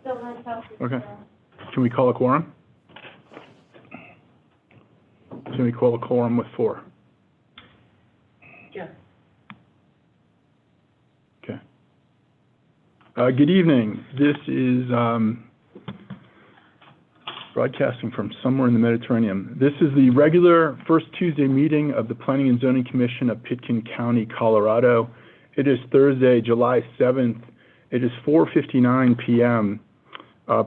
Okay. Can we call a quorum? Can we call a quorum with 4? Yes. Okay. Good evening. This is broadcasting from somewhere in the Mediterranean. This is the regular first Tuesday meeting of the Planning and Zoning Commission of Pitkin County, Colorado. It is Thursday, July 7th. It is 4:59 p.m.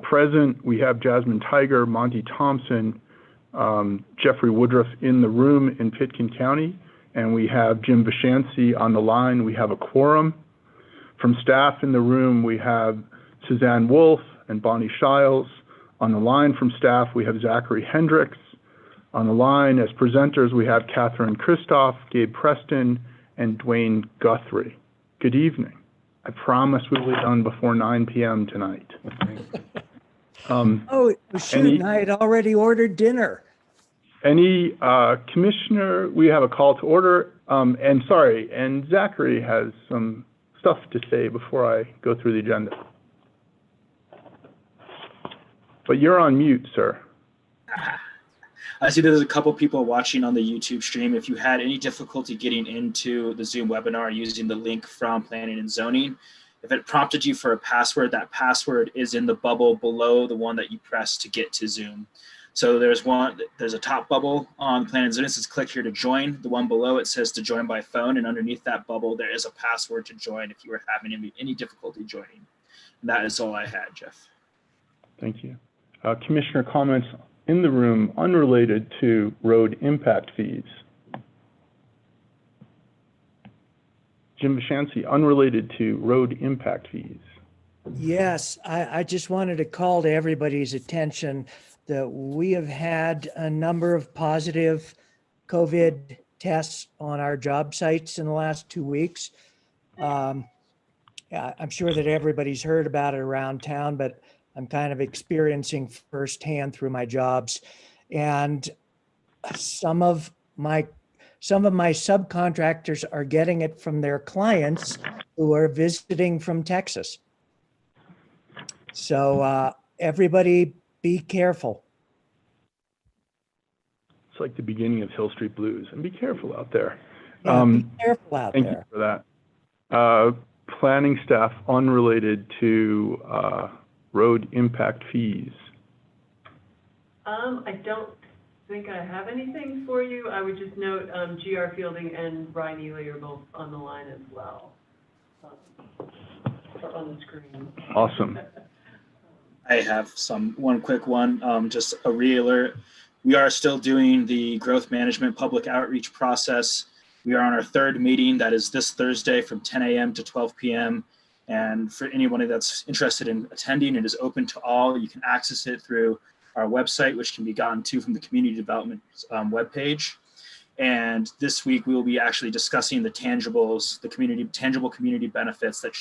Present, we have Jasmine Tiger, Monty Thompson, Jeffrey Woodruff in the room in Pitkin County, and we have Jim Vishansi on the line. We have a quorum. From staff in the room, we have Suzanne Wolf and Bonnie Shiles. On the line from staff, we have Zachary Hendricks. On the line as presenters, we have Catherine Christoph, Gabe Preston, and Dwayne Guthrie. Good evening. I promise we will be done before 9 p.m. tonight. Oh, shoot, I had already ordered dinner. Any commissioner, we have a call to order. And Zachary has some stuff to say before I go through the agenda. But you're on mute, sir. I see there's a couple people watching on the YouTube stream. If you had any difficulty getting into the Zoom webinar using the link from Planning and Zoning, if it prompted you for a password, that password is in the bubble below the one that you press to get to Zoom. So there's a top bubble on Planning and Zoning. It says click here to join. The one below it says to join by phone, and underneath that bubble there is a password to join if you were having any difficulty joining. And that is all I had, Jeff. Thank you. Commissioner comments in the room unrelated to road impact fees. Jim Vishansi, unrelated to road impact fees. Yes, I just wanted to call to everybody's attention that we have had a number of positive COVID tests on our job sites in the last 2 weeks. I'm sure that everybody's heard about it around town, but I'm kind of experiencing firsthand through my jobs. And some of my subcontractors are getting it from their clients who are visiting from Texas. So everybody be careful. It's like the beginning of Hill Street Blues, and be careful out there. Yeah, be careful out there. Thank you for that. Planning staff unrelated to road impact fees. I don't think I have anything for you. I would just note GR Fielding and Ryan Ely are both on the line as well, or on the screen. Awesome. I have one quick one, just a re-alert. We are still doing the growth management public outreach process. We are on our 3rd meeting. That is this Thursday from 10 a.m. to 12 p.m. And for anybody that's interested in attending, it is open to all. You can access it through our website, which can be gotten to from the community development webpage. And this week we will be actually discussing the tangibles, tangible community benefits that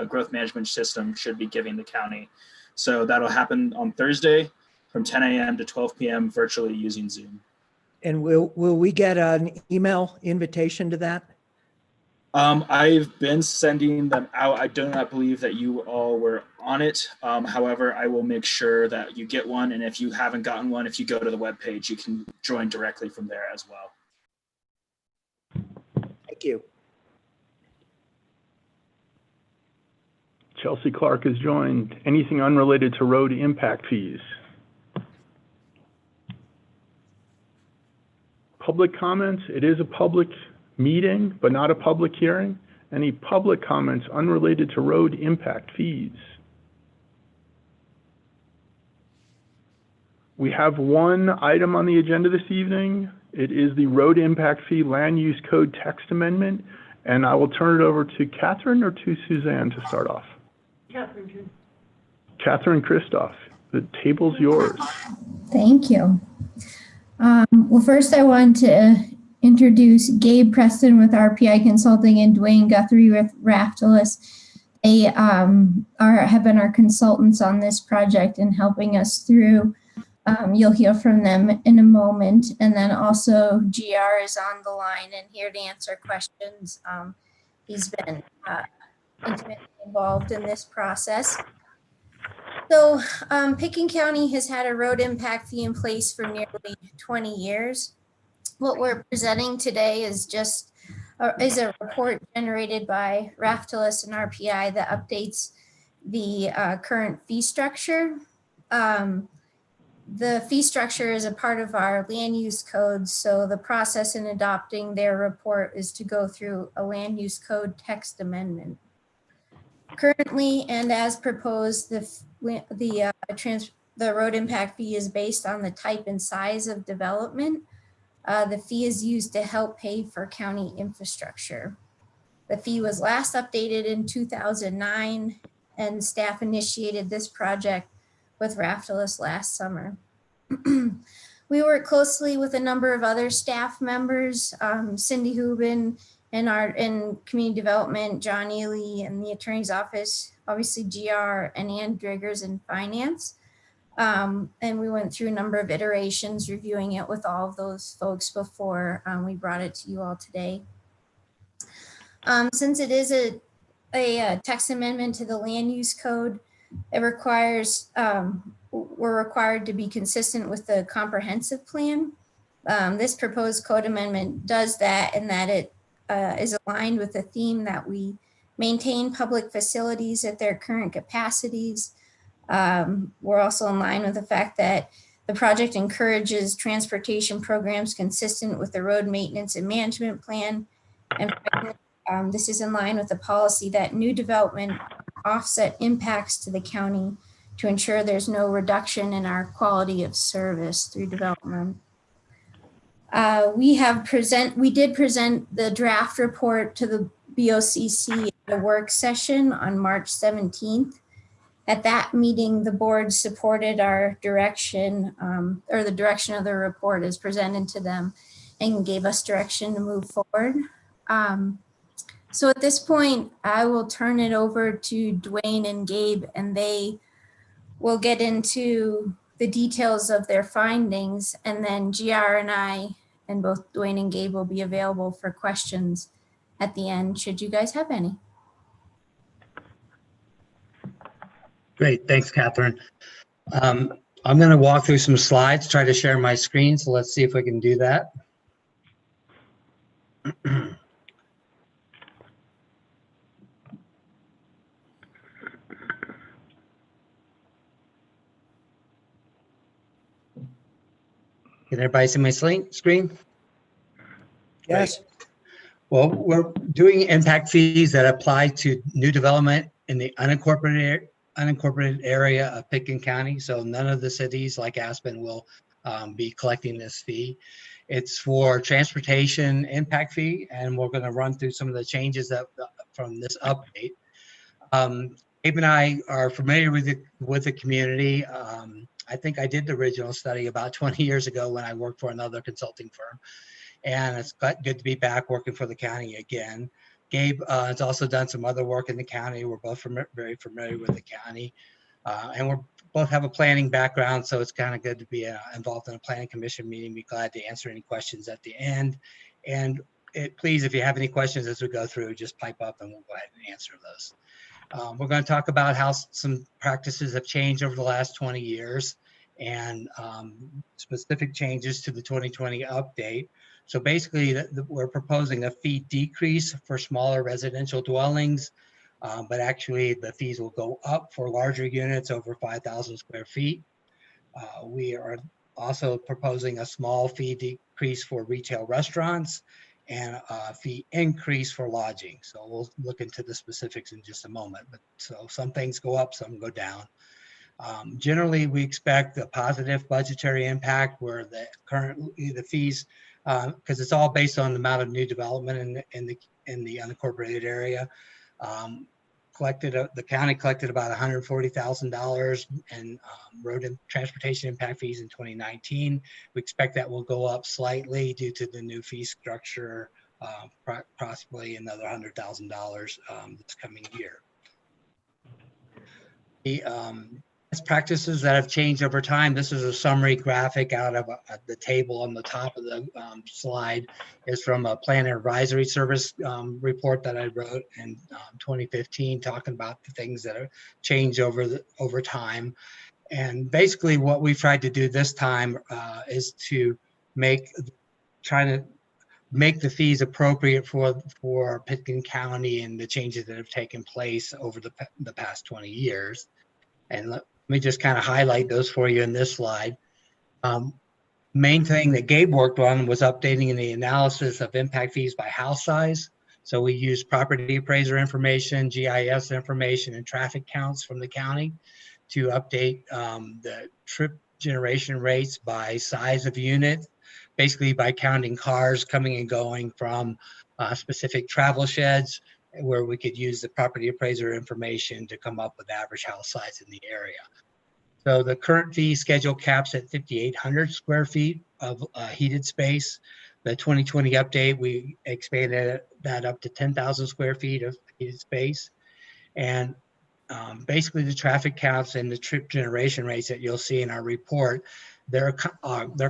growth management system should be giving the county. So that'll happen on Thursday from 10 a.m. to 12 p.m. virtually using Zoom. And will we get an email invitation to that? I've been sending them out. I do not believe that you all were on it. However, I will make sure that you get one. And if you haven't gotten one, if you go to the webpage, you can join directly from there as well. Thank you. Chelsea Clark has joined. Anything unrelated to road impact fees? Public comments. It is a public meeting, but not a public hearing. Any public comments unrelated to road impact fees? We have one item on the agenda this evening. It is the road impact fee land use code text amendment. And I will turn it over to Catherine or to Suzanne to start off. Catherine. Catherine Christoph, the table's yours. Thank you. Well, first I want to introduce Gabe Preston with RPI Consulting and Dwayne Guthrie with Raftalis. They have been our consultants on this project and helping us through. You'll hear from them in a moment. And then also GR is on the line and here to answer questions. He's been intimately involved in this process. So Pitkin County has had a road impact fee in place for nearly 20 years. What we're presenting today is just is a report generated by Raftelis and RPI that updates the current fee structure. The fee structure is a part of our land use code, so the process in adopting their report is to go through a land use code text amendment. Currently, and as proposed, the road impact fee is based on the type and size of development. The fee is used to help pay for county infrastructure. The fee was last updated in 2009, and staff initiated this project with Raftelis last summer. We work closely with a number of other staff members, Cindy Hubin in community development, John Ely in the attorney's office, obviously GR, and Ann Driggers in finance. And we went through a number of iterations reviewing it with all of those folks before we brought it to you all today. Since it is a text amendment to the land use code, it requires, we're required to be consistent with the comprehensive plan. This proposed code amendment does that, in that it is aligned with the theme that we maintain public facilities at their current capacities. We're also in line with the fact that the project encourages transportation programs consistent with the road maintenance and management plan. And this is in line with the policy that new development offset impacts to the county to ensure there's no reduction in our quality of service through development. We did present the draft report to the BOCC at a work session on March 17th. At that meeting, the board supported our direction, or the direction of the report is presented to them, and gave us direction to move forward. So at this point, I will turn it over to Dwayne and Gabe, and they will get into the details of their findings, and then GR and I, and both Dwayne and Gabe, will be available for questions at the end, should you guys have any. Great, thanks, Catherine. I'm going to walk through some slides, try to share my screen, so let's see if we can do that. Can everybody see my screen? Yes. Great. Well, we're doing impact fees that apply to new development in the unincorporated area of Pitkin County. So none of the cities like Aspen will be collecting this fee. It's for transportation impact fee, and we're going to run through some of the changes that from this update. Abe and I are familiar with the community. I think I did the original study about 20 years ago when I worked for another consulting firm, and it's good to be back working for the county again. Gabe has also done some other work in the county. We're both very familiar with the county, and we both have a planning background, so it's kind of good to be involved in a planning commission meeting. Be glad to answer any questions at the end. And please, if you have any questions as we go through, just pipe up and we'll go ahead and answer those. We're going to talk about how some practices have changed over the last 20 years and specific changes to the 2020 update. So basically, we're proposing a fee decrease for smaller residential dwellings, but actually the fees will go up for larger units over 5,000 square feet. We are also proposing a small fee decrease for retail restaurants and a fee increase for lodging. So we'll look into the specifics in just a moment. But so some things go up, some go down. Generally, we expect a positive budgetary impact where currently the fees, because it's all based on the amount of new development in the unincorporated area. The county collected about $140,000 in road and transportation impact fees in 2019. We expect that will go up slightly due to the new fee structure, possibly another $100,000 this coming year. best practices that have changed over time. This is a summary graphic out of the table on the top of the slide is from a Plan Advisory Service report that I wrote in 2015, talking about the things that have changed over time. And basically what we've tried to do this time is to try to make the fees appropriate for Pitkin County and the changes that have taken place over the past 20 years. And let me just kind of highlight those for you in this slide. Main thing that Gabe worked on was updating the analysis of impact fees by house size. So we used property appraiser information, GIS information, and traffic counts from the county to update the trip generation rates by size of unit, basically by counting cars coming and going from specific travel sheds, where we could use the property appraiser information to come up with average house size in the area. So the current fee schedule caps at 5,800 square feet of heated space. The 2020 update, we expanded that up to 10,000 square feet of heated space. And basically the traffic counts and the trip generation rates that you'll see in our report, they're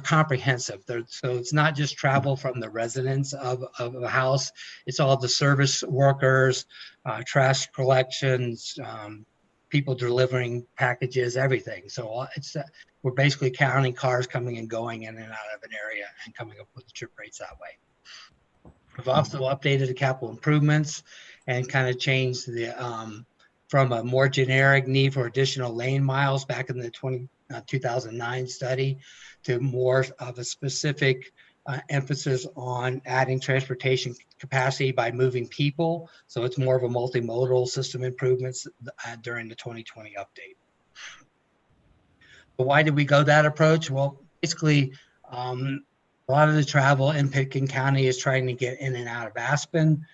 comprehensive. So it's not just travel from the residents of a house, it's all the service workers, trash collections, people delivering packages, everything. So we're basically counting cars coming and going in and out of an area and coming up with the trip rates that way. We've also updated the capital improvements and kind of changed the from a more generic need for additional lane miles back in the 2009 study to more of a specific emphasis on adding transportation capacity by moving people. So it's more of a multimodal system improvements during the 2020 update. But why did we go that approach? Well, basically, a lot of the travel in Pitkin County is trying to get in and out of Aspen.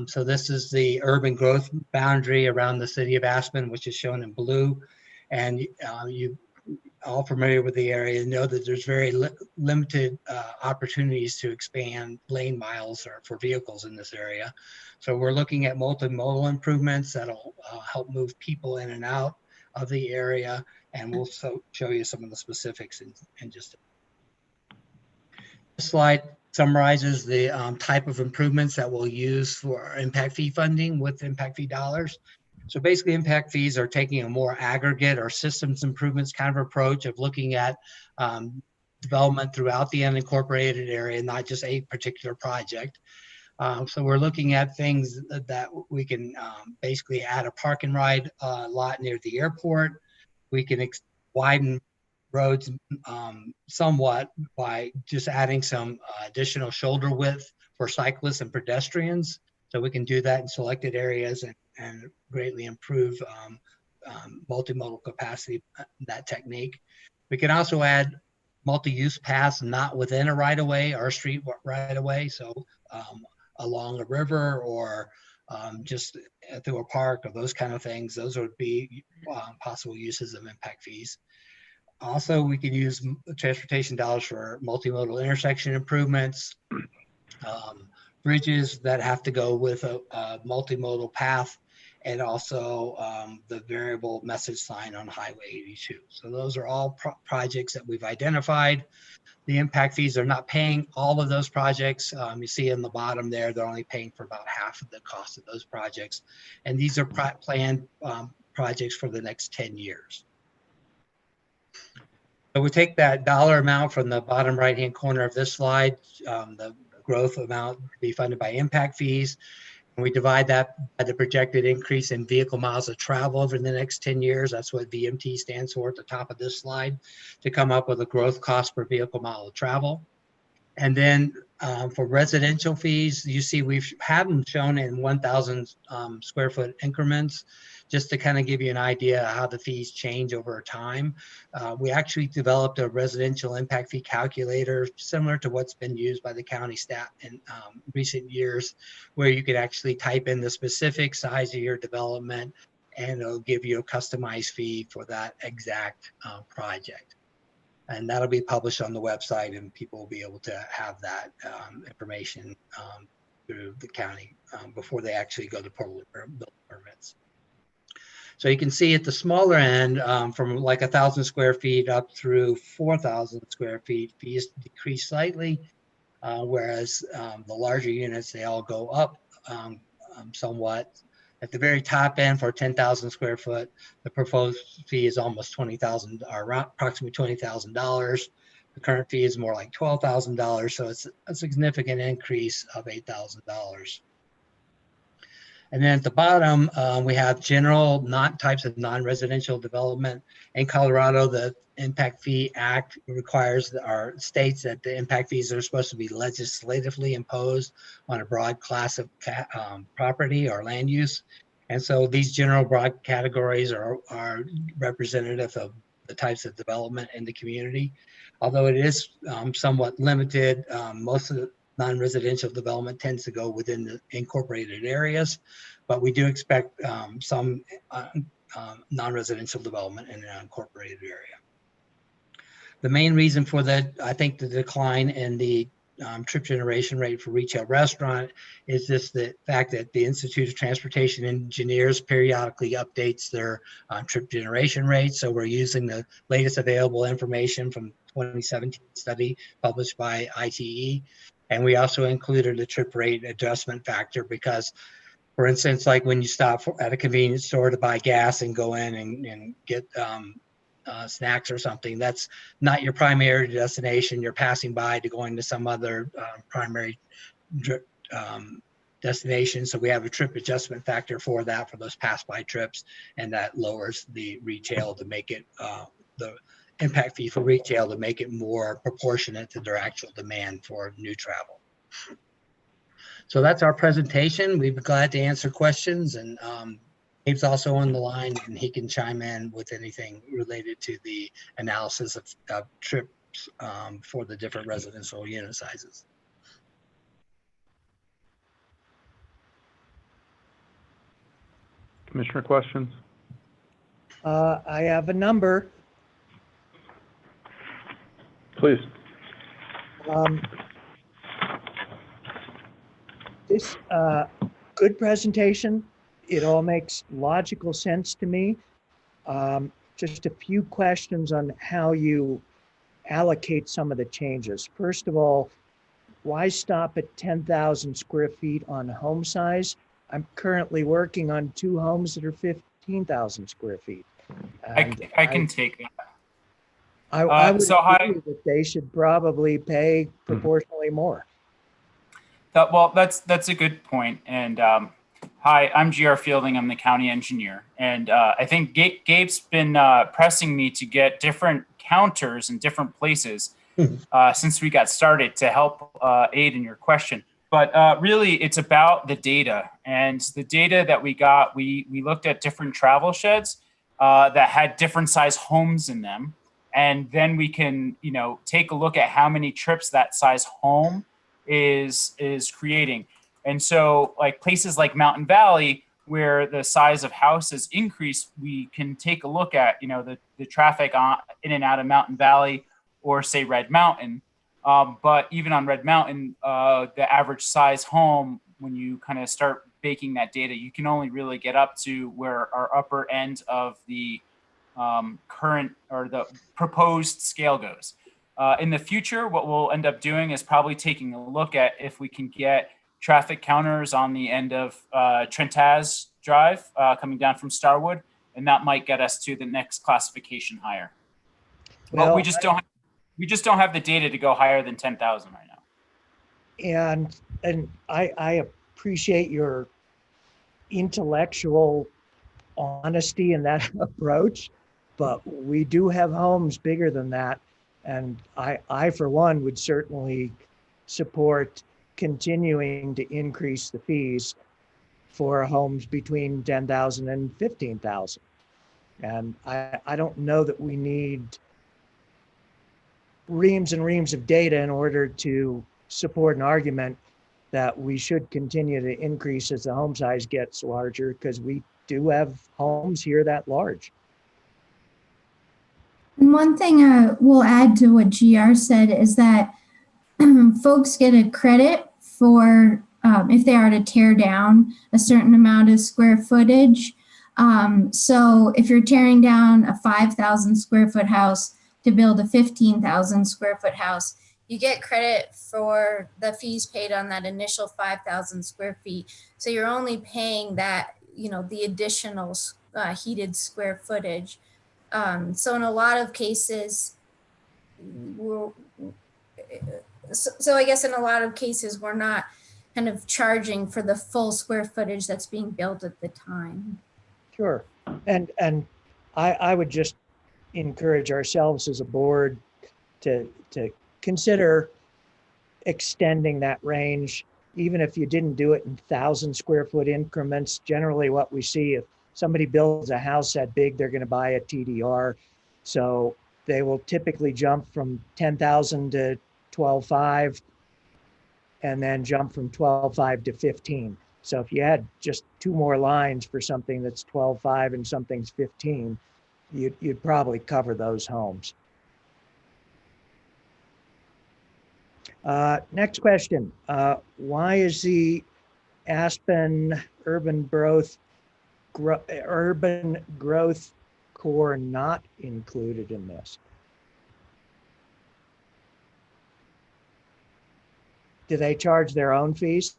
So this is the urban growth boundary around the city of Aspen, which is shown in blue. And you all familiar with the area know that there's very limited opportunities to expand lane miles for vehicles in this area. So we're looking at multimodal improvements that'll help move people in and out of the area. And we'll show you some of the specifics in just a minute. This slide summarizes the type of improvements that we'll use for impact fee funding with impact fee dollars. So basically impact fees are taking a more aggregate or systems improvements kind of approach of looking at development throughout the unincorporated area, not just a particular project. So we're looking at things that we can basically add a park and ride lot near the airport. We can widen roads somewhat by just adding some additional shoulder width for cyclists and pedestrians. So we can do that in selected areas and greatly improve multimodal capacity, that technique. We can also add multi-use paths not within a right-of-way or a street right-of-way. So along a river or just through a park or those kind of things. Those would be possible uses of impact fees. Also, we can use transportation dollars for multimodal intersection improvements, bridges that have to go with a multimodal path, and also the variable message sign on Highway 82. So those are all projects that we've identified. The impact fees are not paying all of those projects. You see in the bottom there, they're only paying for about half of the cost of those projects. And these are planned projects for the next 10 years. So we take that dollar amount from the bottom right-hand corner of this slide, the growth amount to be funded by impact fees, and we divide that by the projected increase in vehicle miles of travel over the next 10 years. That's what VMT stands for at the top of this slide, to come up with a growth cost per vehicle mile of travel. And then for residential fees, you see we've had them shown in 1,000 square foot increments, just to kind of give you an idea how the fees change over time. We actually developed a residential impact fee calculator similar to what's been used by the county staff in recent years, where you could actually type in the specific size of your development and it'll give you a customized fee for that exact project. And that'll be published on the website, and people will be able to have that information through the county before they actually go to building permits. So you can see at the smaller end, from like 1,000 square feet up through 4,000 square feet, fees decrease slightly, whereas the larger units, they all go up somewhat. At the very top end for 10,000 square foot, the proposed fee is almost 20,000, or approximately $20,000. The current fee is more like $12,000, so it's a significant increase of $8,000. And then at the bottom, we have general types of non-residential development. In Colorado, the Impact Fee Act requires or states that the impact fees are supposed to be legislatively imposed on a broad class of property or land use. And so these general broad categories are representative of the types of development in the community. Although it is somewhat limited, most of the non-residential development tends to go within the incorporated areas, but we do expect some non-residential development in an unincorporated area. The main reason for I think the decline in the trip generation rate for retail restaurant is just the fact that the Institute of Transportation Engineers periodically updates their trip generation rates. So we're using the latest available information from 2017 study published by ITE. And we also included a trip rate adjustment factor because, for instance, like when you stop at a convenience store to buy gas and go in and get snacks or something, that's not your primary destination. You're passing by to going to some other primary destination. So we have a trip adjustment factor for that, for those pass-by trips, and that lowers the retail to make it the impact fee for retail to make it more proportionate to their actual demand for new travel. So that's our presentation. We'd be glad to answer questions, and Abe's also on the line and he can chime in with anything related to the analysis of trips for the different residential unit sizes. Commissioner questions? I have a number. Please. This good presentation. It all makes logical sense to me. Just a few questions on how you allocate some of the changes. First of all, why stop at 10,000 square feet on home size? I'm currently working on 2 homes that are 15,000 square feet. I can take that. I would so agree that they should probably pay proportionally more. Well, that's a good point. And hi, I'm GR Fielding. I'm the county engineer. And I think Gabe's been pressing me to get different counters in different places since we got started to help aid in your question. But really, it's about the data. And the data that we got, we looked at different travel sheds that had different size homes in them. And then we can, take a look at how many trips that size home is creating. And so like places like Mountain Valley, where the size of houses increase, we can take a look at, the traffic in and out of Mountain Valley, or say Red Mountain. But even on Red Mountain, the average size home, when you kind of start baking that data, you can only really get up to where our upper end of the current or the proposed scale goes. In the future, what we'll end up doing is probably taking a look at if we can get traffic counters on the end of Trentaz Drive coming down from Starwood, and that might get us to the next classification higher. Well, but we just don't have the data to go higher than 10,000 right now. And I appreciate your intellectual honesty in that approach, but we do have homes bigger than that. And I, for one, would certainly support continuing to increase the fees for homes between 10,000 and 15,000. And I don't know that we need reams and reams of data in order to support an argument that we should continue to increase as the home size gets larger, because we do have homes here that large. And one thing we'll add to what GR said is that folks get a credit for if they are to tear down a certain amount of square footage. So if you're tearing down a 5,000 square foot house to build a 15,000 square foot house, you get credit for the fees paid on that initial 5,000 square feet. So you're only paying that, the additional heated square footage. So in a lot of cases, so I guess in a lot of cases, we're not kind of charging for the full square footage that's being built at the time. Sure. And I would just encourage ourselves as a board to consider extending that range, even if you didn't do it in 1,000 square foot increments. Generally what we see, if somebody builds a house that big, they're going to buy a TDR. So they will typically jump from 10,000 to 12.5 and then jump from 12.5 to 15. So if you had just 2 more lines for something that's 12.5 and something's 15, you'd probably cover those homes. Next question. Why is the Aspen urban growth core not included in this? Do they charge their own fees?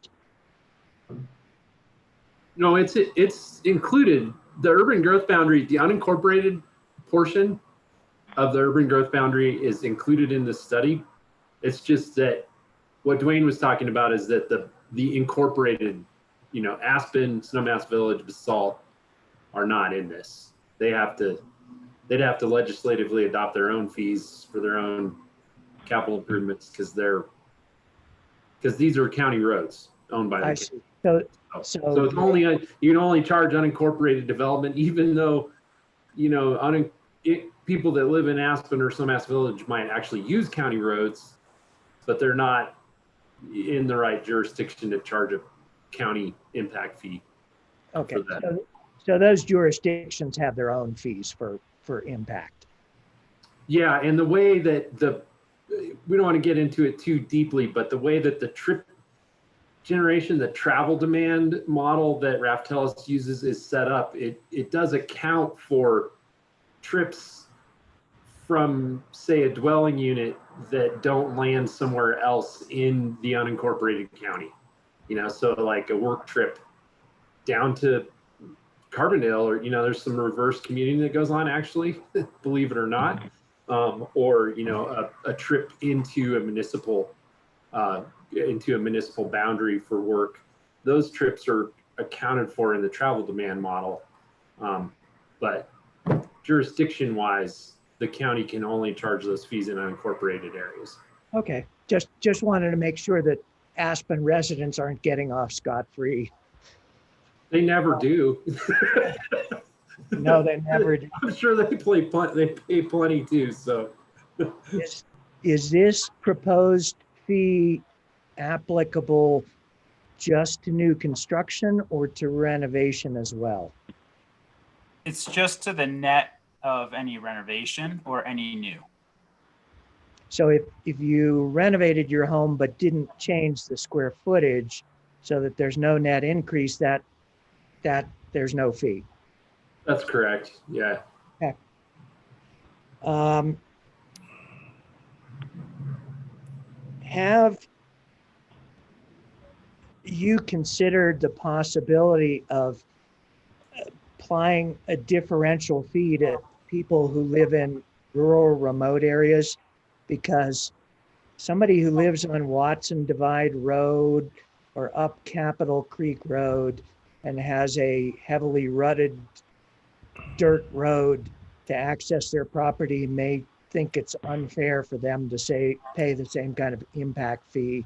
No, it's included. The urban growth boundary, the unincorporated portion of the urban growth boundary is included in the study. It's just that what Dwayne was talking about is that the incorporated, Aspen, Snowmass Village, Basalt are not in this. They'd have to legislatively adopt their own fees for their own capital improvements because these are county roads owned by the county. So it's only you can only charge unincorporated development, even though people that live in Aspen or Snowmass Village might actually use county roads, but they're not in the right jurisdiction to charge a county impact fee. Okay, so those jurisdictions have their own fees for impact. Yeah, and the way that we don't want to get into it too deeply, but the way that the trip generation, the travel demand model that Raftellus uses is set up, it does account for trips from, say, a dwelling unit that don't land somewhere else in the unincorporated county. So like a work trip down to Carbondale, or there's some reverse commuting that goes on actually, believe it or not, or a trip into a municipal boundary for work. Those trips are accounted for in the travel demand model, but jurisdiction-wise, the county can only charge those fees in unincorporated areas. Okay, just wanted to make sure that Aspen residents aren't getting off scot-free. They never do. No, they never do. I'm sure they pay plenty too. So, is this proposed fee applicable just to new construction or to renovation as well? It's just to the net of any renovation or any new. So if you renovated your home but didn't change the square footage so that there's no net increase, that there's no fee. That's correct. Yeah. Okay. Have you considered the possibility of applying a differential fee to people who live in rural, remote areas? Because somebody who lives on Watson Divide Road or up Capitol Creek Road and has a heavily rutted dirt road to access their property may think it's unfair for them to pay the same kind of impact fee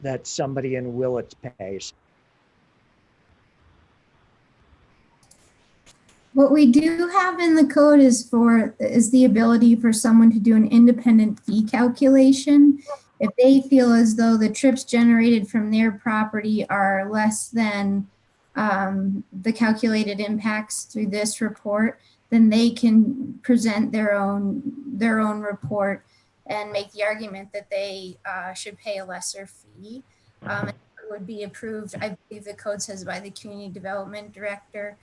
that somebody in Willits pays. What we do have in the code is the ability for someone to do an independent fee calculation. If they feel as though the trips generated from their property are less than the calculated impacts through this report, then they can present their own report and make the argument that they should pay a lesser fee. It would be approved, I believe the code says, by the community development director.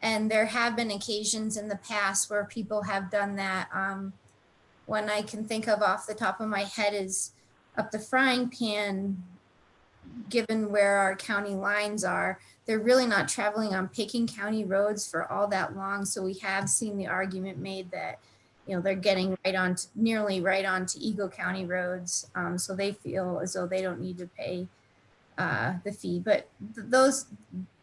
And there have been occasions in the past where people have done that. One I can think of off the top of my head is up the Frying Pan, given where our county lines are, they're really not traveling on Pitkin County roads for all that long. So we have seen the argument made that, you know, they're getting nearly right onto Eagle County roads. So they feel as though they don't need to pay the fee. But those,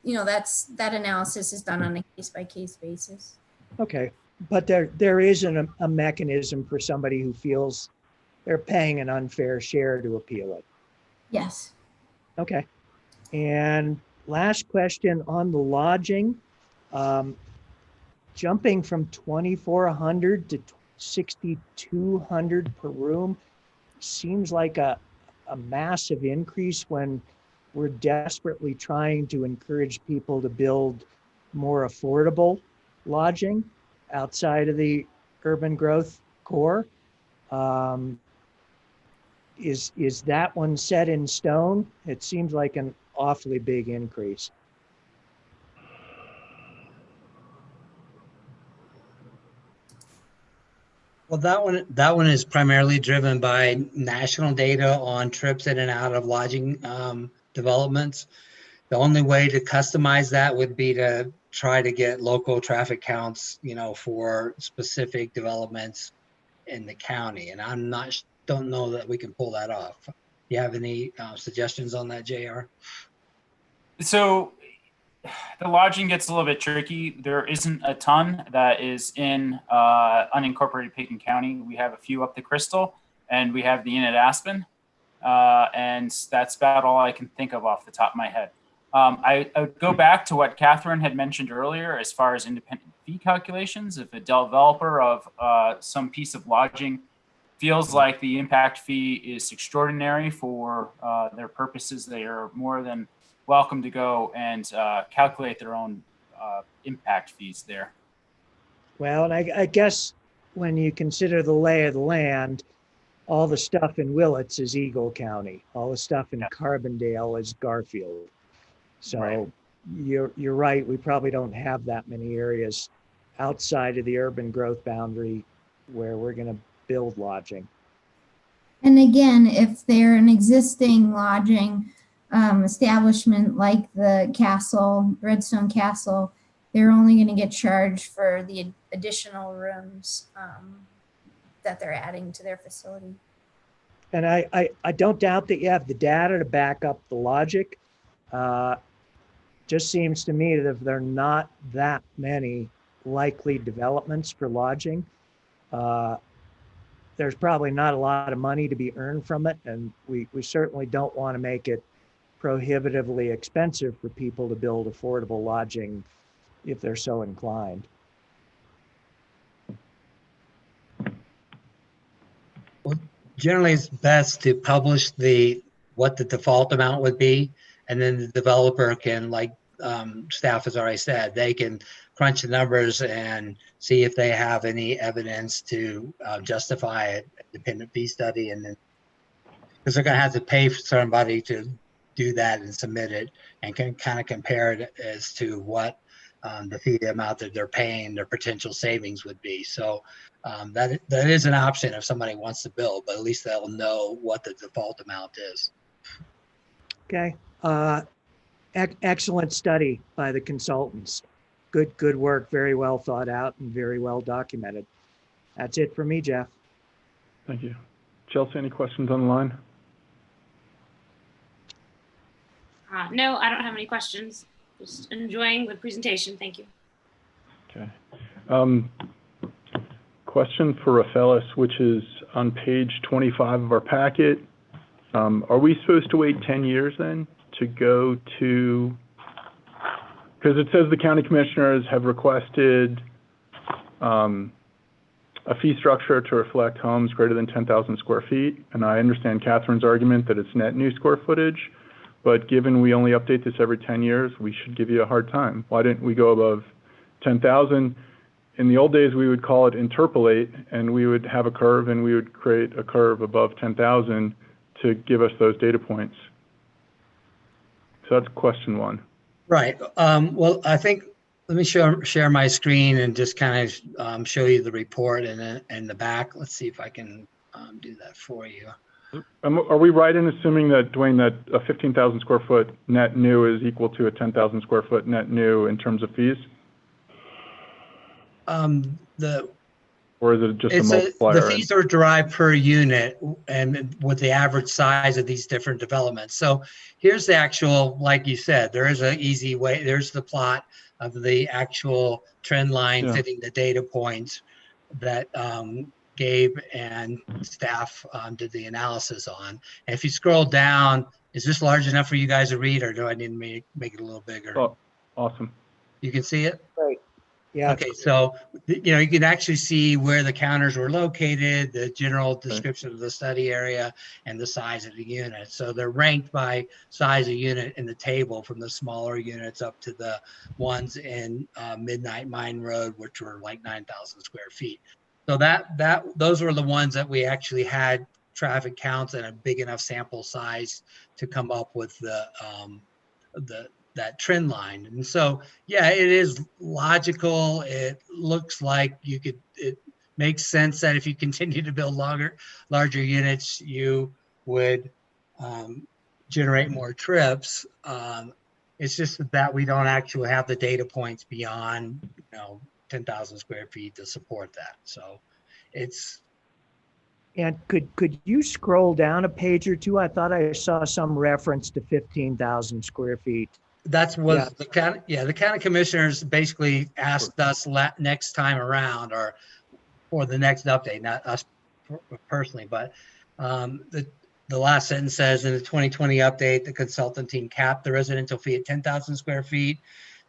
you know, that analysis is done on a case-by-case basis. Okay, but there isn't a mechanism for somebody who feels they're paying an unfair share to appeal it. Yes. Okay. And last question on the lodging, jumping from 2,400 to 6,200 per room seems like a massive increase when we're desperately trying to encourage people to build more affordable lodging outside of the urban growth core. Is that one set in stone? It seems like an awfully big increase. Well, that one is primarily driven by national data on trips in and out of lodging developments. The only way to customize that would be to try to get local traffic counts, you know, for specific developments in the county. And don't know that we can pull that off. Do you have any suggestions on that, JR? So the lodging gets a little bit tricky. There isn't a ton that is in unincorporated Pitkin County. We have a few up the Crystal, and we have the Inn at Aspen. And that's about all I can think of off the top of my head. I would go back to what Catherine had mentioned earlier as far as independent fee calculations. If a developer of some piece of lodging feels like the impact fee is extraordinary for their purposes, they are more than welcome to go and calculate their own impact fees there. Well, and I guess when you consider the lay of the land, all the stuff in Willits is Eagle County. All the stuff in Carbondale is Garfield. So Right. You're right. We probably don't have that many areas outside of the urban growth boundary where we're going to build lodging. And again, if they're an existing lodging establishment like the Castle, Redstone Castle, they're only going to get charged for the additional rooms that they're adding to their facility. And I don't doubt that you have the data to back up the logic. Just seems to me that if there are not that many likely developments for lodging, there's probably not a lot of money to be earned from it. And we certainly don't want to make it prohibitively expensive for people to build affordable lodging if they're so inclined. Generally, it's best to publish what the default amount would be, and then the developer can, like staff has already said, they can crunch the numbers and see if they have any evidence to justify a dependent fee study, and then because they're going to have to pay for somebody to do that and submit it, and can kind of compare it as to what the fee amount that they're paying, their potential savings would be. So that is an option if somebody wants to build, but at least they'll know what the default amount is. Okay. Excellent study by the consultants. Good work. Very well thought out and very well documented. That's it for me, Jeff. Thank you. Chelsea, any questions on the line? No, I don't have any questions. Just enjoying the presentation. Thank you. Okay. Question for Rafaelis, which is on page 25 of our packet. Are we supposed to wait 10 years then to go to, because it says the county commissioners have requested a fee structure to reflect homes greater than 10,000 square feet. And I understand Catherine's argument that it's net new square footage, but given we only update this every 10 years, we should give you a hard time. Why didn't we go above 10,000? In the old days, we would call it interpolate, and we would have a curve, and we would create a curve above 10,000 to give us those data points. So that's question one. Right. Well, I think Let me share my screen and just kind of show you the report and the back. Let's see if I can do that for you. Are we right in assuming that, Dwayne, that a 15,000 square foot net new is equal to a 10,000 square foot net new in terms of fees? Or is it just a multiplier? The fees are derived per unit and with the average size of these different developments. So here's the actual, like you said, there is an easy way. There's the plot of the actual trend line fitting the data points that Gabe and staff did the analysis on. And if you scroll down, is this large enough for you guys to read, or do I need to make it a little bigger? Oh, awesome. You can see it? Right. Yeah. Okay, so you can actually see where the counters were located, the general description of the study area, and the size of the unit. So they're ranked by size of unit in the table, from the smaller units up to the ones in Midnight Mine Road, which were like 9,000 square feet. So those were the ones that we actually had traffic counts and a big enough sample size to come up with that trend line. And so, yeah, it is logical. It looks like it makes sense that if you continue to build larger units, you would generate more trips. It's just that we don't actually have the data points beyond, 10,000 square feet to support that. So it's. And could you scroll down a page or two? I thought I saw some reference to 15,000 square feet. The county commissioners basically asked us next time around, or for the next update, not us personally, but the last sentence says, in the 2020 update, the consultant team capped the residential fee at 10,000 square feet.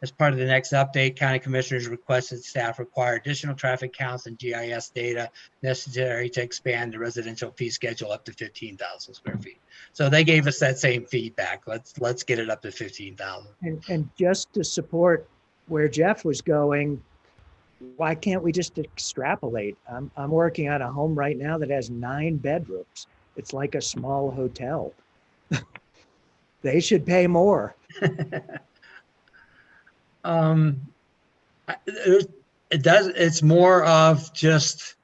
As part of the next update, county commissioners requested staff require additional traffic counts and GIS data necessary to expand the residential fee schedule up to 15,000 square feet. So they gave us that same feedback. Let's get it up to 15,000. And just to support where Jeff was going, why can't we just extrapolate? I'm working on a home right now that has 9 bedrooms. It's like a small hotel. They should pay more. It's more of just,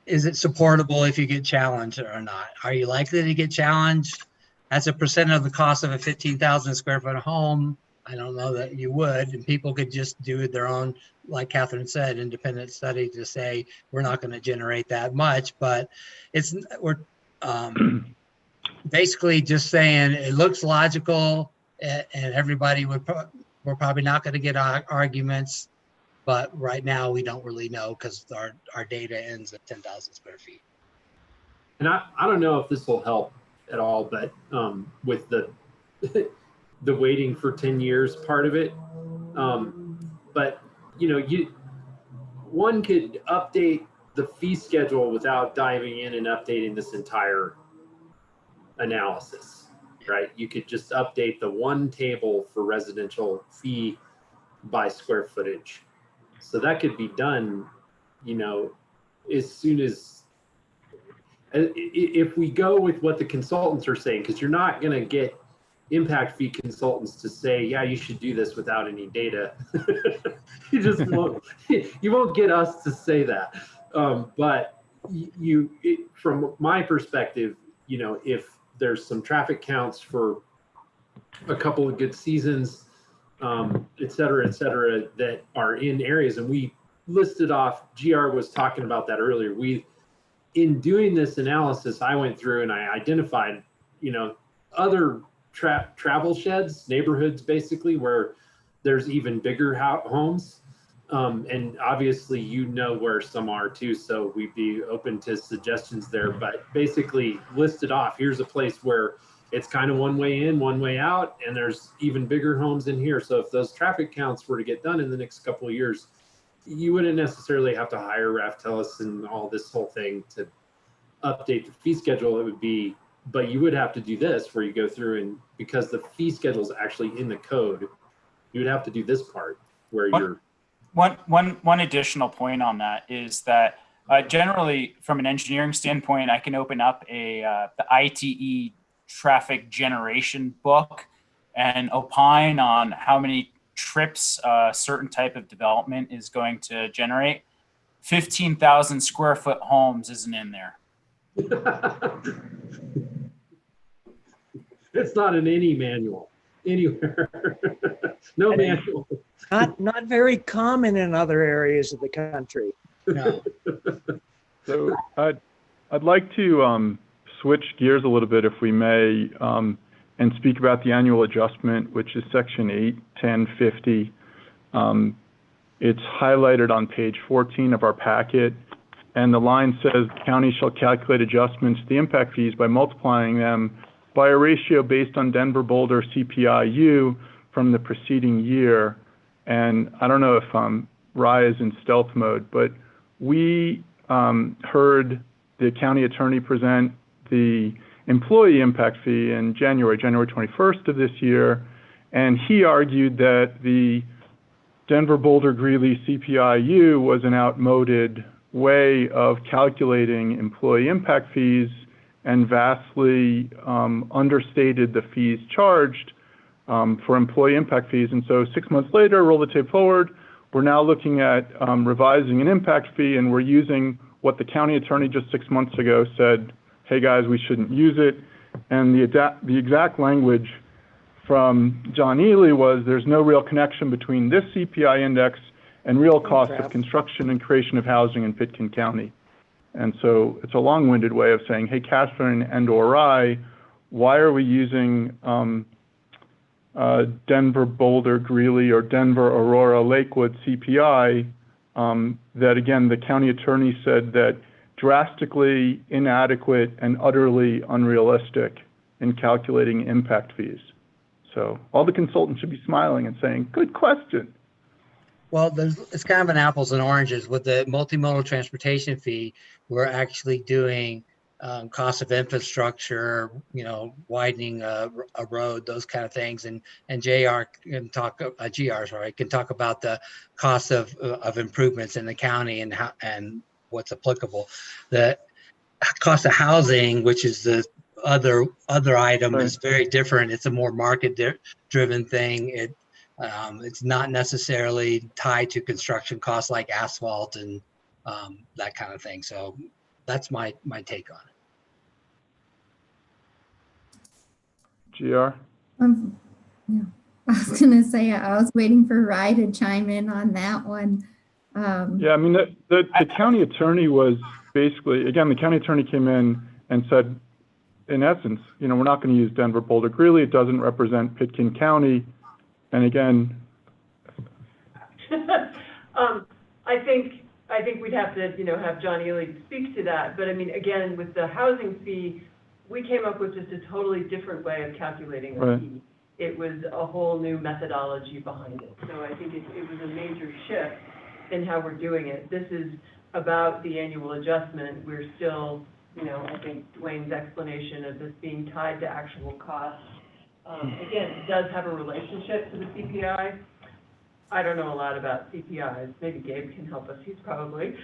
is it supportable if you get challenged or not? Are you likely to get challenged as a percent of the cost of a 15,000 square foot home? I don't know that you would, and people could just do their own, like Catherine said, independent study to say, we're not going to generate that much, but we're basically just saying it looks logical, and everybody we're probably not going to get arguments, but right now we don't really know because our data ends at 10,000 square feet. And I don't know if this will help at all, but with the the waiting for 10 years part of it, but one could update the fee schedule without diving in and updating this entire analysis. Right, you could just update the one table for residential fee by square footage. So that could be done, as soon as, if we go with what the consultants are saying, because you're not going to get impact fee consultants to say, yeah, you should do this without any data. You just won't, you won't get us to say that. But from my perspective, if there's some traffic counts for a couple of good seasons, et cetera, that are in areas. And we listed off, GR was talking about that earlier. In doing this analysis, I went through and I identified, other travel sheds, neighborhoods, basically, where there's even bigger homes. And obviously, where some are too, so we'd be open to suggestions there. But basically, listed off, here's a place where it's kind of one way in, one way out, and there's even bigger homes in here. So if those traffic counts were to get done in the next couple of years, you wouldn't necessarily have to hire Raftellus and all this whole thing to update the fee schedule. It would be, but you would have to do this where you go through, and because the fee schedule is actually in the code, you would have to do this part where you're. One additional point on that is that generally, from an engineering standpoint, I can open up the ITE traffic generation book and opine on how many trips a certain type of development is going to generate, 15,000 square foot homes isn't in there. It's not in any manual anywhere. No manual. Not very common in other areas of the country. No. So I'd like to switch gears a little bit, if we may, and speak about the annual adjustment, which is section 81050. It's highlighted on page 14 of our packet, and the line says the county shall calculate adjustments to the impact fees by multiplying them by a ratio based on Denver Boulder CPI-U from the preceding year. And I don't know if Rye is in stealth mode, but we heard the county attorney present the employee impact fee in January 21st of this year, and he argued that the Denver Boulder Greeley CPI-U was an outmoded way of calculating employee impact fees and vastly understated the fees charged for employee impact fees. And so 6 months later, roll the tape forward, we're now looking at revising an impact fee, and we're using what the county attorney just 6 months ago said, hey guys, we shouldn't use it. And the exact language from John Ely was, there's no real connection between this CPI index and real costs of construction and creation of housing in Pitkin County. And so it's a long-winded way of saying, hey, Catherine and/or Rye, why are we using Denver Boulder Greeley or Denver Aurora Lakewood CPI that, again, the county attorney said that drastically inadequate and utterly unrealistic in calculating impact fees. So all the consultants should be smiling and saying, good question. Well, it's kind of an apples and oranges. With the multimodal transportation fee, we're actually doing cost of infrastructure, widening a road, those kind of things. And JR can talk, GR, sorry, can talk about the cost of improvements in the county and how and what's applicable. The cost of housing, which is the other item, is very different. It's a more market-driven thing. It's not necessarily tied to construction costs like asphalt and that kind of thing. So that's my take on it. GR? Yeah. I was going to say, I was waiting for Rye to chime in on that one. Yeah, I mean, the county attorney was basically, again, the county attorney came in and said, in essence, we're not going to use Denver Boulder Greeley. It doesn't represent Pitkin County. And again, I think we'd have to, have John Ely speak to that. But I mean, again, with the housing fee, we came up with just a totally different way of calculating the fee. It was a whole new methodology behind it. So I think it was a major shift in how we're doing it. This is about the annual adjustment. We're still, I think Dwayne's explanation of this being tied to actual costs, again, it does have a relationship to the CPI. I don't know a lot about CPIs. Maybe Gabe can help us. He's probably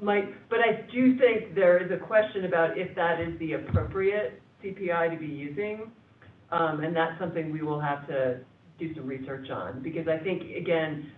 might. But I do think there is a question about if that is the appropriate CPI to be using. And that's something we will have to do some research on. Because I think, again,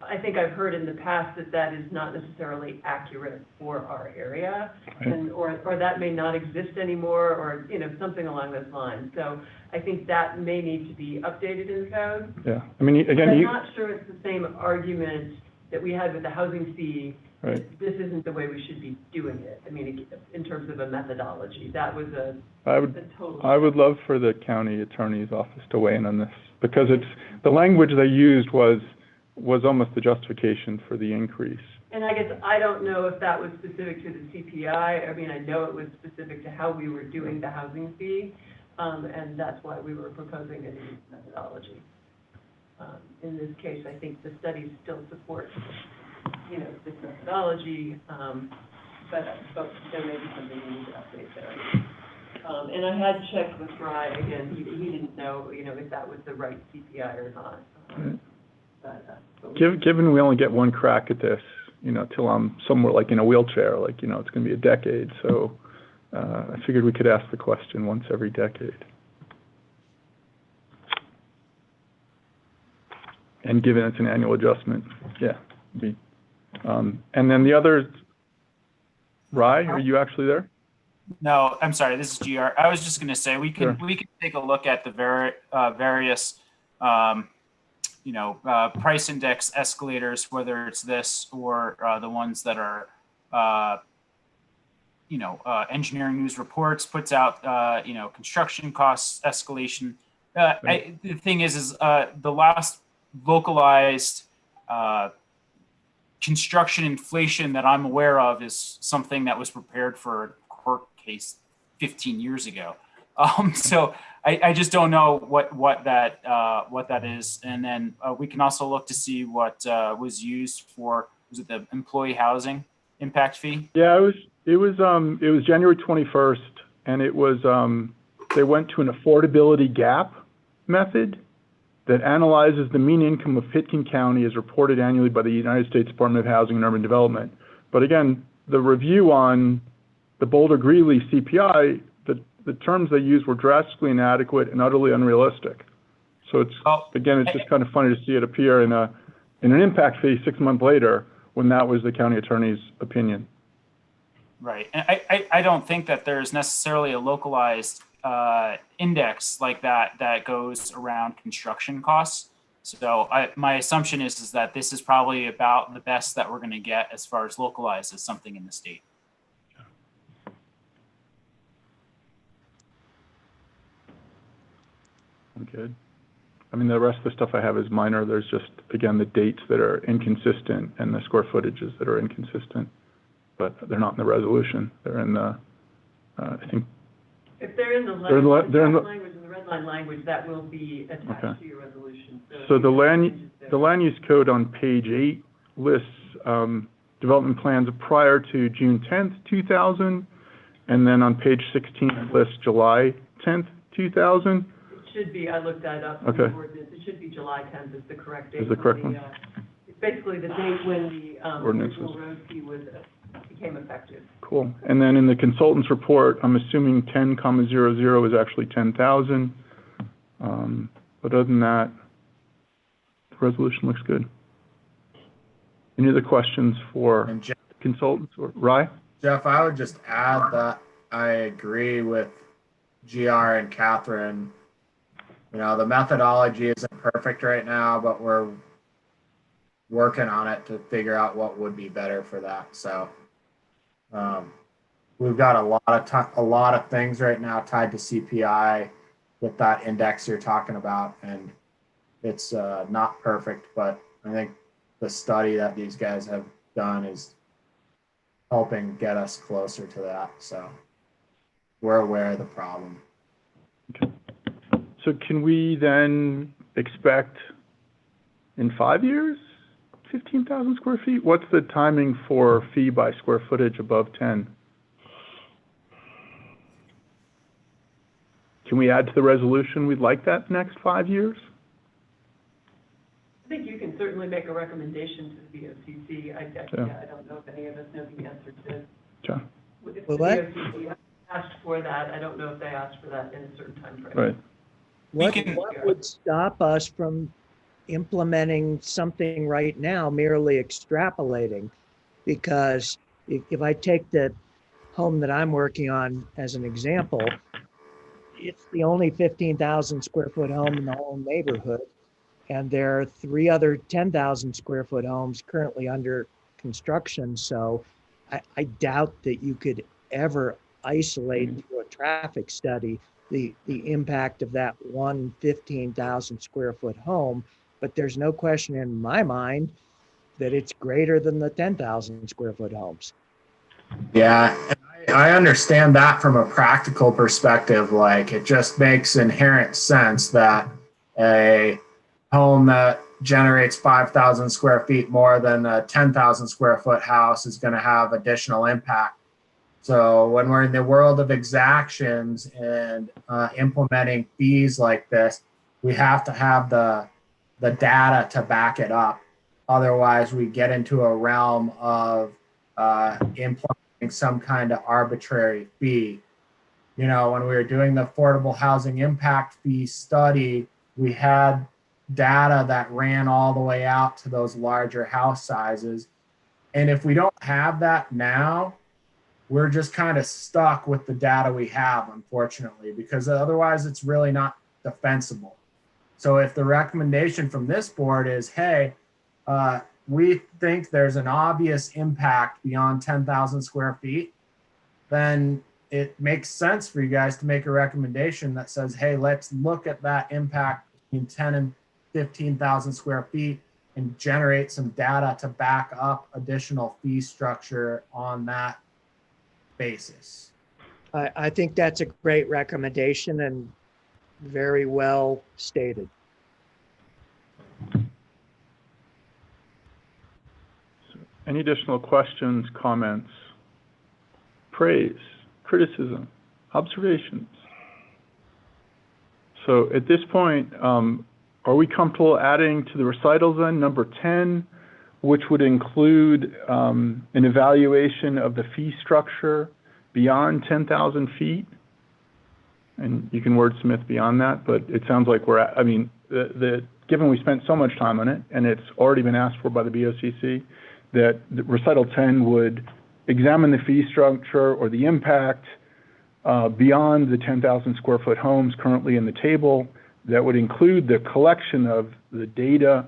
I've heard in the past that is not necessarily accurate for our area, and or that may not exist anymore, or something along those lines. So I think that may need to be updated in the code. Yeah, I mean, again, I'm not sure it's the same argument that we had with the housing fee. Right. This isn't the way we should be doing it. I mean, in terms of a methodology, that was I would love for the county attorney's office to weigh in on this, because the language they used was almost the justification for the increase. And I guess I don't know if that was specific to the CPI. I mean, I know it was specific to how we were doing the housing fee, and that's why we were proposing a new methodology. In this case, I think the studies still support, this methodology, but there may be something we need to update there. And I had checked with Rye again. He didn't know, if that was the right CPI or not. Given we only get one crack at this, till I'm somewhere like in a wheelchair, it's going to be a decade. So I figured we could ask the question once every decade. And given it's an annual adjustment, yeah. And then the other, Rye, are you actually there? No, I'm sorry. This is GR. I was just going to say we can Sure. take a look at the various price index escalators, whether it's this or the ones that are Engineering News Reports puts out construction costs escalation. The thing is the last localized construction inflation that I'm aware of is something that was prepared for a court case 15 years ago. So I just don't know what that is. And then we can also look to see what was used for, was it the employee housing impact fee? Yeah, it was January 21st, and it was they went to an affordability gap method that analyzes the mean income of Pitkin County as reported annually by the United States Department of Housing and Urban Development. But again, the review on the Boulder Greeley CPI, the terms they used were drastically inadequate and utterly unrealistic. So it's just kind of funny to see it appear in an impact fee 6 months later when that was the county attorney's opinion. Right. And I don't think that there's necessarily a localized index like that goes around construction costs. So my assumption is that this is probably about the best that we're going to get as far as localized as something in the state. I'm good. I mean, the rest of the stuff I have is minor. There's just, again, the dates that are inconsistent and the square footages that are inconsistent, but they're not in the resolution. They're in the, I think. If they're in the They're in the language, in the red line language, that will be attached to your resolution. So the land use code on page 8 lists development plans prior to June 10th, 2000, and then on page 16 it lists July 10th, 2000. Should be, I looked that up in the ordinance, it should be July 10th is the correct date. Is the correct one? It's basically the date when the Ordinance original road fee became effective. Cool. And then in the consultant's report, I'm assuming 10,00 is actually 10,000. But other than that, the resolution looks good. Any other questions for consultants or Rye? Jeff, I would just add that I agree with GR and Catherine. You know, the methodology isn't perfect right now, but we're working on it to figure out what would be better for that. So we've got a lot of things right now tied to CPI with that index you're talking about, and it's not perfect, but I think the study that these guys have done is helping get us closer to that. So we're aware of the problem. Okay. So can we then expect in 5 years, 15,000 square feet? What's the timing for fee by square footage above 10? Can we add to the resolution we'd like that next 5 years? I think you can certainly make a recommendation to the VOCC. I don't know if any of us know the answer to this. Sure. If the VOCC asked for that, I don't know if they asked for that in a certain time frame. Right. What would stop us from implementing something right now, merely extrapolating? Because if I take the home that I'm working on as an example, it's the only 15,000 square foot home in the whole neighborhood. And there are 3 other 10,000 square foot homes currently under construction. So I doubt that you could ever isolate through a traffic study the impact of that one 15,000 square foot home. But there's no question in my mind that it's greater than the 10,000 square foot homes. Yeah, I understand that from a practical perspective. Like, it just makes inherent sense that a home that generates 5,000 square feet more than a 10,000 square foot house is going to have additional impact. So when we're in the world of exactions and implementing fees like this, we have to have the data to back it up. Otherwise, we get into a realm of implementing some kind of arbitrary fee. You know, when we were doing the affordable housing impact fee study, we had data that ran all the way out to those larger house sizes. And if we don't have that now, we're just kind of stuck with the data we have, unfortunately, because otherwise it's really not defensible. So if the recommendation from this board is, hey, we think there's an obvious impact beyond 10,000 square feet, then it makes sense for you guys to make a recommendation that says, hey, let's look at that impact between 10 and 15,000 square feet and generate some data to back up additional fee structure on that basis. I think that's a great recommendation and very well stated. Any additional questions, comments, praise, criticism, observations? So at this point, are we comfortable adding to the recitals then, number 10, which would include an evaluation of the fee structure beyond 10,000 feet? And you can wordsmith beyond that, but it sounds like we're at, I mean, given we spent so much time on it and it's already been asked for by the BOCC, that recital 10 would examine the fee structure or the impact beyond the 10,000 square foot homes currently in the table. That would include the collection of the data,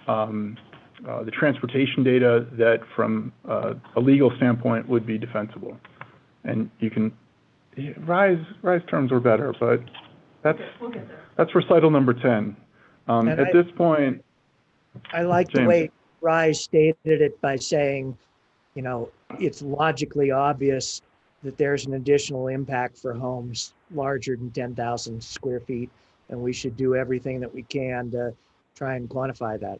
the transportation data that from a legal standpoint would be defensible. And you can, rise terms are better, but that's recital number 10. At this point, I like James. the way Rise stated it by saying, you know, it's logically obvious that there's an additional impact for homes larger than 10,000 square feet, and we should do everything that we can to try and quantify that.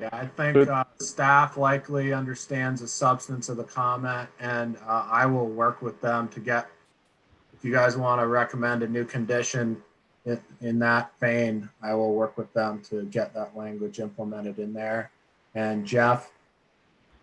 Yeah, I think staff likely understands the substance of the comment, and I will work with them to get, if you guys want to recommend a new condition in that vein, I will work with them to get that language implemented in there. And Jeff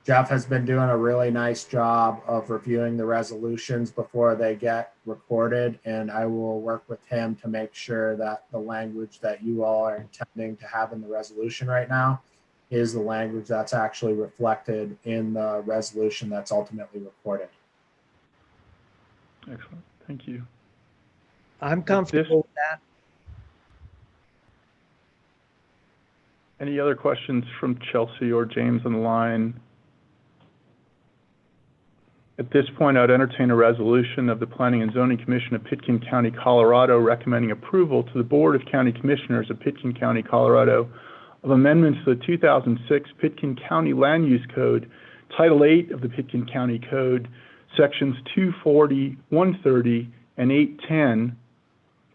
has been doing a really nice job of reviewing the resolutions before they get recorded, and I will work with him to make sure that the language that you all are intending to have in the resolution right now is the language that's actually reflected in the resolution that's ultimately recorded. excellent, thank you. I'm comfortable with that. Any other questions from Chelsea or James on the line? At this point, I'd entertain a resolution of the Planning and Zoning Commission of Pitkin County, Colorado, recommending approval to the Board of County Commissioners of Pitkin County, Colorado, of amendments to the 2006 Pitkin County Land Use Code, Title 8 of the Pitkin County Code, Sections 240, 130, and 810,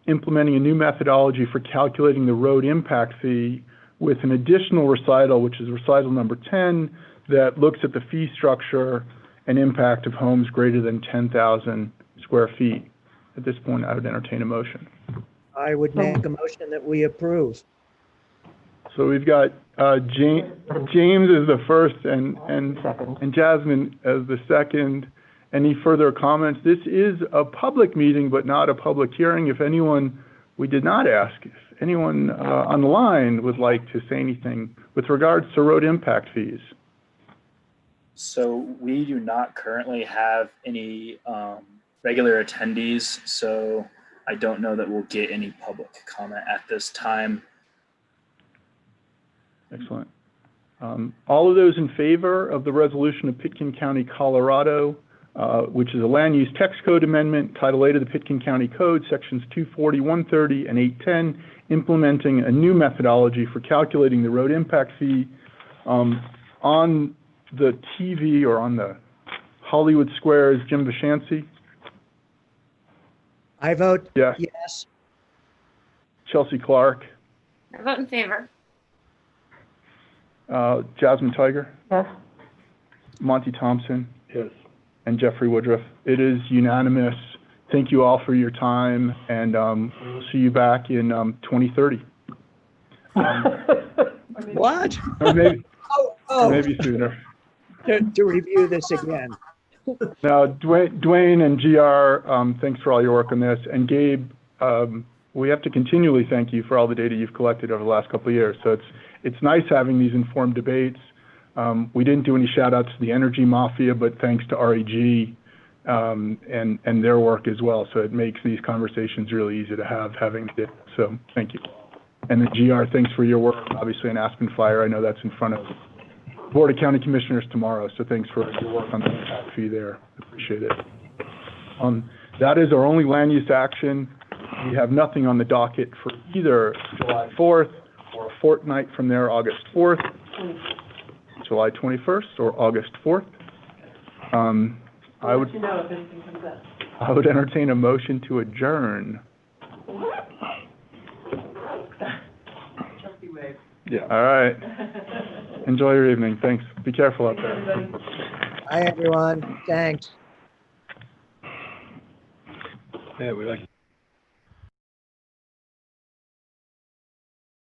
implementing a new methodology for calculating the road impact fee with an additional recital, which is recital number 10, that looks at the fee structure and impact of homes greater than 10,000 square feet. At this point, I would entertain a motion. I would make a motion that we approve. So we've got James as the first and Jasmine as the second. Any further comments? This is a public meeting, but not a public hearing. If anyone, we did not ask, if anyone on the line would like to say anything with regards to road impact fees. So we do not currently have any regular attendees, so I don't know that we'll get any public comment at this time. Excellent. All of those in favor of the resolution of Pitkin County, Colorado, which is a land use text code amendment, Title 8 of the Pitkin County Code, Sections 240, 130, and 810, implementing a new methodology for calculating the road impact fee on the TV or on the Hollywood Squares, Jim Vishansi? I vote Yes. yes. Chelsea Clark? I vote in favor. Jasmine Tiger? Yes. Monty Thompson? Yes. And Jeffrey Woodruff. It is unanimous. Thank you all for your time, and we'll see you back in 2030. What? Or maybe, Oh, maybe sooner. to review this again. Now, Dwayne and GR, thanks for all your work on this. And Gabe, we have to continually thank you for all the data you've collected over the last couple of years. So it's nice having these informed debates. We didn't do any shout outs to the energy mafia, but thanks to REG and their work as well. So it makes these conversations really easy to have having data. So thank you. And then GR, thanks for your work, obviously in Aspen Fire. I know that's in front of Board of County Commissioners tomorrow. So thanks for your work on the impact fee there. Appreciate it. That is our only land use action. We have nothing on the docket for either July 4th or a fortnight from there, August 4th, July 21st, or August 4th. I would, let you know if anything comes up. I would entertain a motion to adjourn. Trustee wave. Yeah. All right. Enjoy your evening. Thanks. Be careful out Thanks, there. everybody. Hi, everyone. Thanks. Yeah, we like.